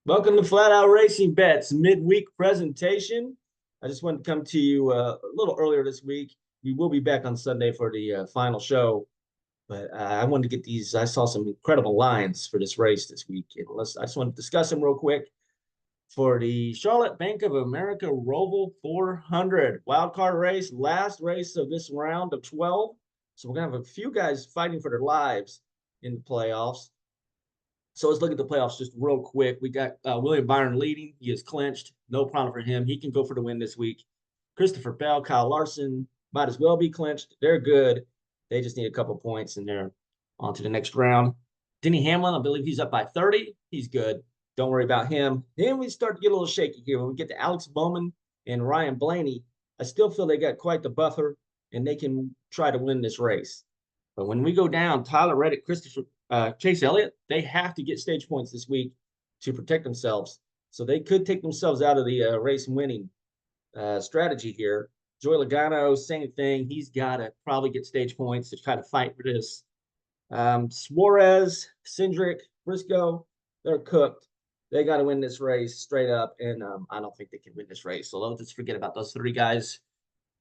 Welcome to Flat Out Racing Bets midweek presentation. I just wanted to come to you a little earlier this week. We will be back on Sunday for the final show, but I wanted to get these. I saw some incredible lines for this race this week. I just want to discuss them real quick for the Charlotte Bank of America Roval 400 wild card race, last race of this round of 12. So we're gonna have a few guys fighting for their lives in the playoffs. So let's look at the playoffs just real quick. We got William Byron leading. He is clinched. No problem for him. He can go for the win this week. Christopher Bell, Kyle Larson might as well be clinched. They're good. They just need a couple points and they're on to the next round. Denny Hamlin, I believe he's up by 30. He's good. Don't worry about him. Then we start to get a little shaky here. When we get to Alex Bowman and Ryan Blaney, I still feel they got quite the buffer and they can try to win this race. But when we go down, Tyler Reddick, Chase Elliott, they have to get stage points this week to protect themselves. So they could take themselves out of the race winning strategy here. Joey Logano, same thing. He's got to probably get stage points to try to fight for this. Suarez, Cindric, Briscoe, they're cooked. They got to win this race straight up, and I don't think they can win this race. So let's just forget about those three guys.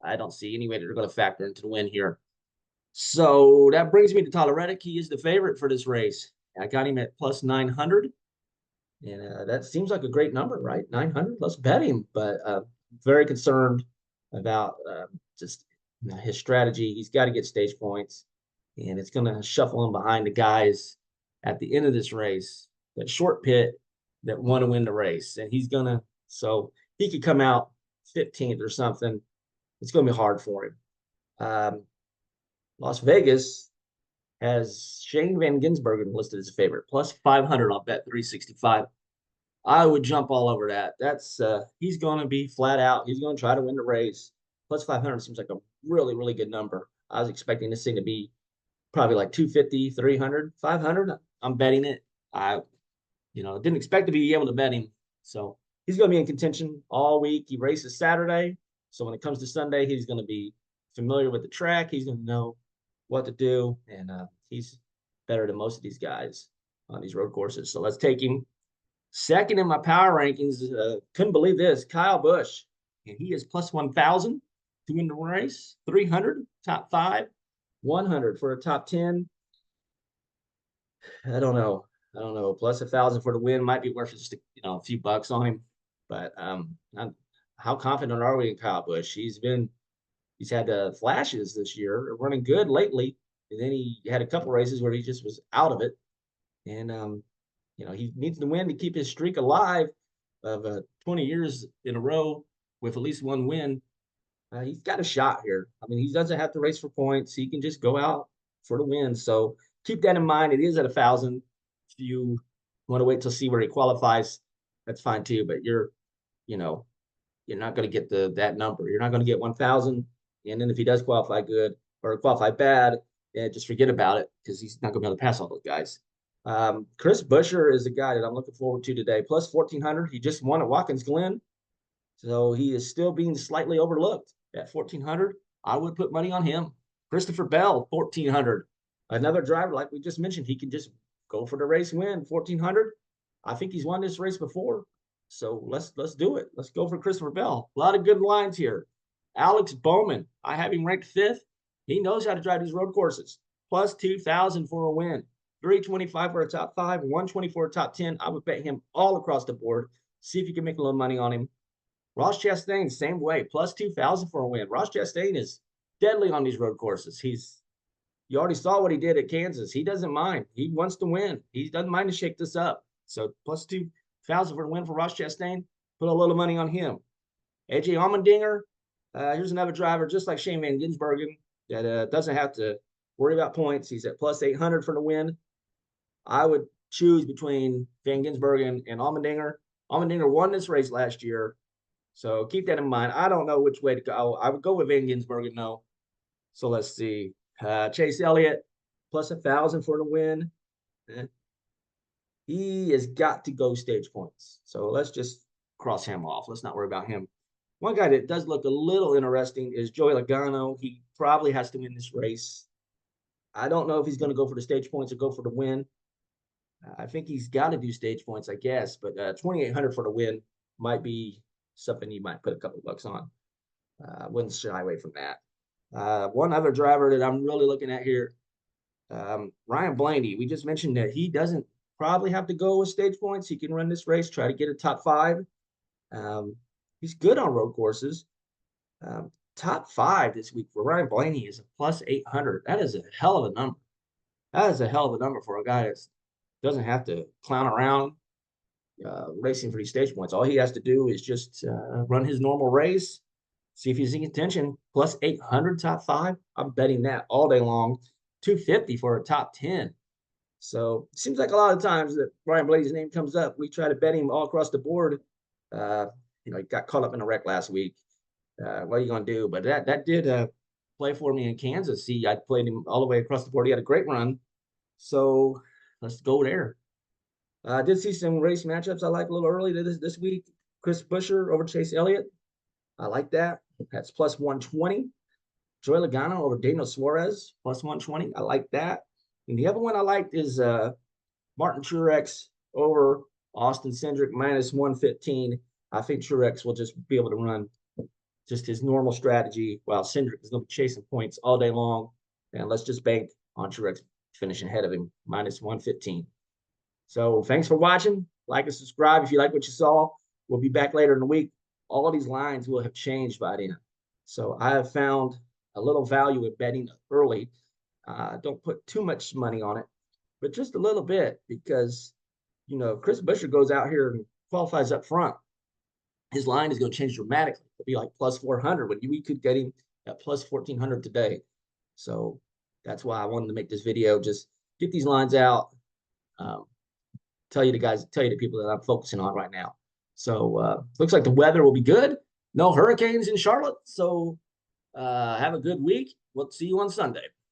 I don't see any way that they're going to factor into the win here. So that brings me to Tyler Reddick. He is the favorite for this race. I got him at plus 900. And that seems like a great number, right? 900. Let's bet him. But very concerned about just his strategy. He's got to get stage points. And it's going to shuffle him behind the guys at the end of this race, that short pit that want to win the race. And he's going to, so he could come out 15th or something. It's going to be hard for him. Las Vegas has Shane Van Gisbergen listed as a favorite, plus 500 on bet 365. I would jump all over that. That's he's going to be flat out. He's going to try to win the race. Plus 500 seems like a really, really good number. I was expecting this thing to be probably like 250, 300, 500. I'm betting it. I didn't expect to be able to bet him. So he's going to be in contention all week. He races Saturday. So when it comes to Sunday, he's going to be familiar with the track. He's going to know what to do, and he's better than most of these guys on these road courses. So let's take him. Second in my power rankings, couldn't believe this, Kyle Busch, and he is plus 1,000 to win the race, 300, top 5, 100 for a top 10. I don't know. Plus 1,000 for the win might be worth just a few bucks on him, but how confident are we in Kyle Busch? He's had flashes this year, running good lately, and then he had a couple races where he just was out of it. And he needs to win to keep his streak alive of 20 years in a row with at least one win. He's got a shot here. I mean, he doesn't have to race for points. He can just go out for the win. So keep that in mind. It is at 1,000. If you want to wait till see where he qualifies, that's fine too. But you're not going to get that number. You're not going to get 1,000. And then if he does qualify good or qualify bad, just forget about it because he's not going to be able to pass all those guys. Chris Buescher is a guy that I'm looking forward to today. Plus 1,400. He just won at Watkins Glen. So he is still being slightly overlooked at 1,400. I would put money on him. Christopher Bell, 1,400. Another driver, like we just mentioned, he can just go for the race win, 1,400. I think he's won this race before. So let's do it. Let's go for Christopher Bell. A lot of good lines here. Alex Bowman, I have him ranked 5th. He knows how to drive these road courses. Plus 2,000 for a win. 325 for a top 5, 120 for a top 10. I would bet him all across the board. See if you can make a little money on him. Ross Chastain, same way. Plus 2,000 for a win. Ross Chastain is deadly on these road courses. You already saw what he did at Kansas. He doesn't mind. He wants to win. He doesn't mind to shake this up. So plus 2,000 for a win for Ross Chastain. Put a little money on him. AJ Allmendinger. Here's another driver, just like Shane Van Gisbergen, that doesn't have to worry about points. He's at plus 800 for the win. I would choose between Van Gisbergen and Allmendinger. Allmendinger won this race last year, so keep that in mind. I don't know which way to go. I would go with Van Gisbergen, though. So let's see. Chase Elliott, plus 1,000 for the win. He has got to go stage points. So let's just cross him off. Let's not worry about him. One guy that does look a little interesting is Joey Logano. He probably has to win this race. I don't know if he's going to go for the stage points or go for the win. I think he's got to do stage points, I guess, but 2,800 for the win might be something you might put a couple bucks on. Wouldn't shy away from that. One other driver that I'm really looking at here, Ryan Blaney. We just mentioned that he doesn't probably have to go with stage points. He can run this race, try to get a top five. Um, he's good on road courses. Top five this week for Ryan Blaney is a plus 800. That is a hell of a number. That is a hell of a number for a guy that doesn't have to clown around racing for these stage points. All he has to do is just run his normal race, see if he's in contention. Plus 800 top five. I'm betting that all day long. 250 for a top 10. So it seems like a lot of times that Ryan Blaney's name comes up, we try to bet him all across the board. He got caught up in a wreck last week. What are you going to do? But that did play for me in Kansas. See, I played him all the way across the board. He had a great run. So let's go there. I did see some race matchups I like a little early this week. Chris Buescher over Chase Elliott. I like that. That's plus 120. Joey Logano over Daniel Suarez, plus 120. I like that. And the other one I liked is Martin Truex over Austin Cindric, minus 115. I think Truex will just be able to run just his normal strategy while Cindric is going to be chasing points all day long. And let's just bank on Truex finishing ahead of him, minus 115. So thanks for watching. Like and subscribe if you like what you saw. We'll be back later in the week. All these lines will have changed by then. So I have found a little value in betting early. Don't put too much money on it, but just a little bit because, Chris Buescher goes out here and qualifies up front. His line is going to change dramatically. It'll be like plus 400 when we could get him at plus 1,400 today. So that's why I wanted to make this video. Just get these lines out. Tell you the people that I'm focusing on right now. So looks like the weather will be good. No hurricanes in Charlotte. So have a good week. We'll see you on Sunday.